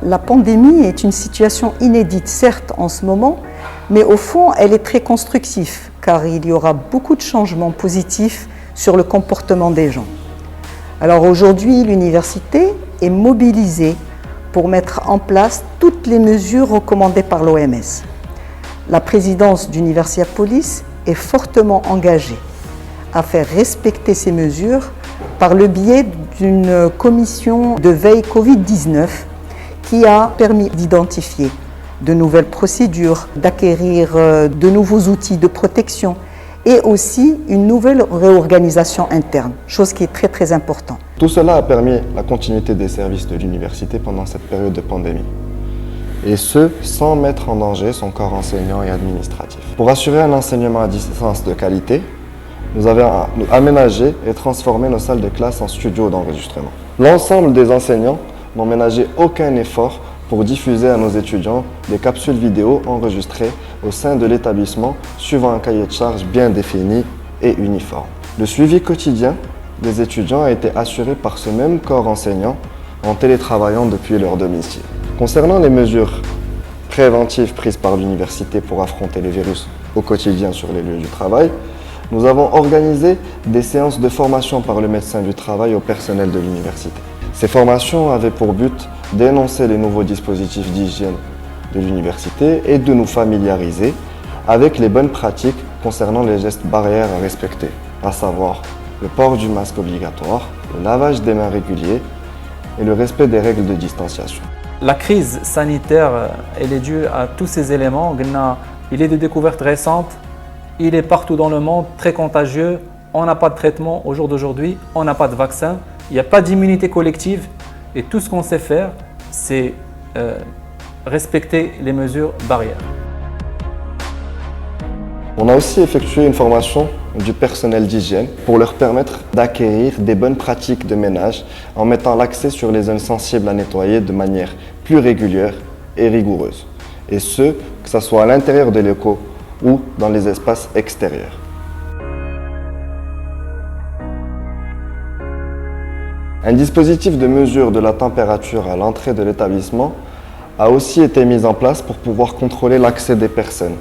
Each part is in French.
La pandémie est une situation inédite, certes en ce moment, mais au fond, elle est très constructive, car il y aura beaucoup de changements positifs sur le comportement des gens. Alors aujourd'hui, l'université est mobilisée pour mettre en place toutes les mesures recommandées par l'OMS. La présidence d'Universiapolis est fortement engagée à faire respecter ces mesures par le biais d'une commission de veille Covid-19 qui a permis d'identifier de nouvelles procédures, d'acquérir de nouveaux outils de protection et aussi une nouvelle réorganisation interne, chose qui est très très importante. Tout cela a permis la continuité des services de l'université pendant cette période de pandémie. Et ce, sans mettre en danger son corps enseignant et administratif. Pour assurer un enseignement à distance de qualité, nous avons aménagé et transformé nos salles de classe en studios d'enregistrement. L'ensemble des enseignants n'ont ménagé aucun effort pour diffuser à nos étudiants des capsules vidéo enregistrées au sein de l'établissement suivant un cahier de charges bien défini et uniforme. Le suivi quotidien des étudiants a été assuré par ce même corps enseignant en télétravaillant depuis leur domicile. Concernant les mesures préventives prises par l'université pour affronter le virus au quotidien sur les lieux du travail, nous avons organisé des séances de formation par le médecin du travail au personnel de l'université. Ces formations avaient pour but d'énoncer les nouveaux dispositifs d'hygiène de l'université et de nous familiariser avec les bonnes pratiques concernant les gestes barrières à respecter, à savoir le port du masque obligatoire, le lavage des mains régulier et le respect des règles de distanciation. La crise sanitaire, elle est due à tous ces éléments. Il est de découverte récente, il est partout dans le monde, très contagieux. On n'a pas de traitement au jour d'aujourd'hui, on n'a pas de vaccin, il n'y a pas d'immunité collective. Et tout ce qu'on sait faire, c'est respecter les mesures barrières. On a aussi effectué une formation du personnel d'hygiène pour leur permettre d'acquérir des bonnes pratiques de ménage en mettant l'accent sur les zones sensibles à nettoyer de manière plus régulière et rigoureuse. Et ce, que ce soit à l'intérieur des locaux ou dans les espaces extérieurs. Un dispositif de mesure de la température à l'entrée de l'établissement a aussi été mis en place pour pouvoir contrôler l'accès des personnes.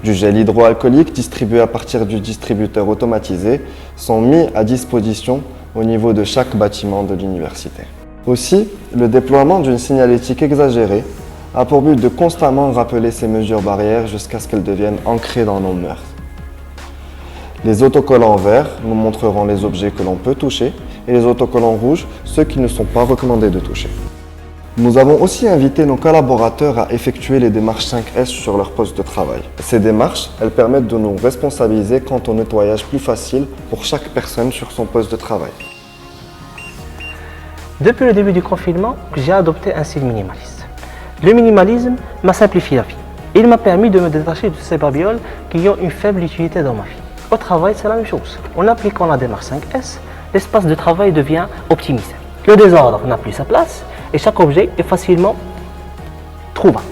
Du gel hydroalcoolique distribué à partir du distributeur automatisé sont mis à disposition au niveau de chaque bâtiment de l'université. Aussi, le déploiement d'une signalétique exagérée a pour but de constamment rappeler ces mesures barrières jusqu'à ce qu'elles deviennent ancrées dans nos mœurs. Les autocollants verts nous montreront les objets que l'on peut toucher et les autocollants rouges, ceux qui ne sont pas recommandés de toucher. Nous avons aussi invité nos collaborateurs à effectuer les démarches 5S sur leur poste de travail. Ces démarches, elles permettent de nous responsabiliser quant au nettoyage plus facile pour chaque personne sur son poste de travail. Depuis le début du confinement, j'ai adopté un style minimaliste. Le minimalisme m'a simplifié la vie. Il m'a permis de me détacher de ces babioles qui ont une faible utilité dans ma vie. Au travail, c'est la même chose. En appliquant la démarche 5S, l'espace de travail devient optimisé. Le désordre n'a plus sa place et chaque objet est facilement trouvable.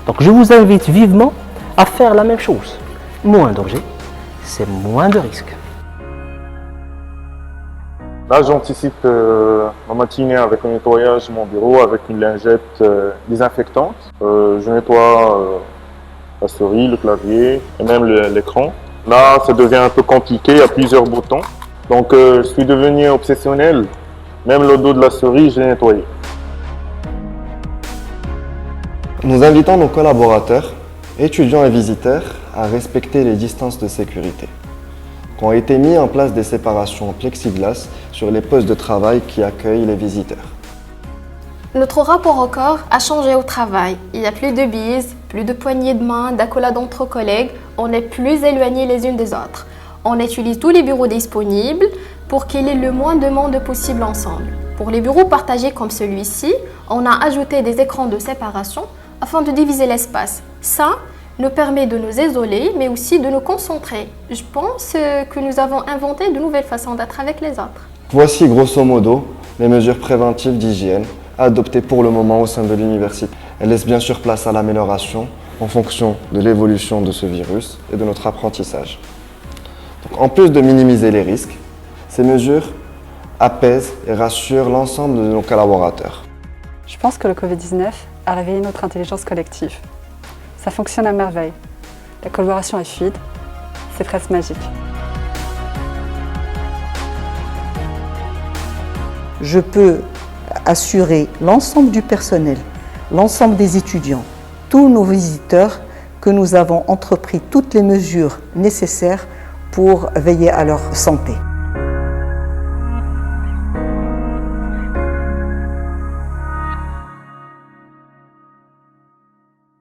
Donc je vous invite vivement à faire la même chose. Moins d'objets, c'est moins de risques. Là, j'anticipe ma matinée avec un nettoyage de mon bureau avec une lingette désinfectante. Je nettoie la souris, le clavier et même l'écran. Là, ça devient un peu compliqué, il y a plusieurs boutons. Donc, je suis devenu obsessionnel. Même le dos de la souris, je l'ai nettoyé. Nous invitons nos collaborateurs, étudiants et visiteurs à respecter les distances de sécurité. Qu'ont été mis en place des séparations en plexiglas sur les postes de travail qui accueillent les visiteurs. Notre rapport au corps a changé au travail. Il n'y a plus de bises, plus de poignées de main, d'accolades entre collègues. On est plus éloignés les unes des autres. On utilise tous les bureaux disponibles pour qu'il y ait le moins de monde possible ensemble. Pour les bureaux partagés comme celui-ci, on a ajouté des écrans de séparation afin de diviser l'espace. Ça nous permet de nous isoler, mais aussi de nous concentrer. Je pense que nous avons inventé de nouvelles façons d'être avec les autres. Voici grosso modo les mesures préventives d'hygiène adoptées pour le moment au sein de l'université. Elles laissent bien sûr place à l'amélioration en fonction de l'évolution de ce virus et de notre apprentissage. Donc, en plus de minimiser les risques, ces mesures apaisent et rassurent l'ensemble de nos collaborateurs. Je pense que le Covid-19 a réveillé notre intelligence collective. Ça fonctionne à merveille. La collaboration est fluide, c'est presque magique. Je peux assurer l'ensemble du personnel, l'ensemble des étudiants, tous nos visiteurs que nous avons entrepris toutes les mesures nécessaires pour veiller à leur santé.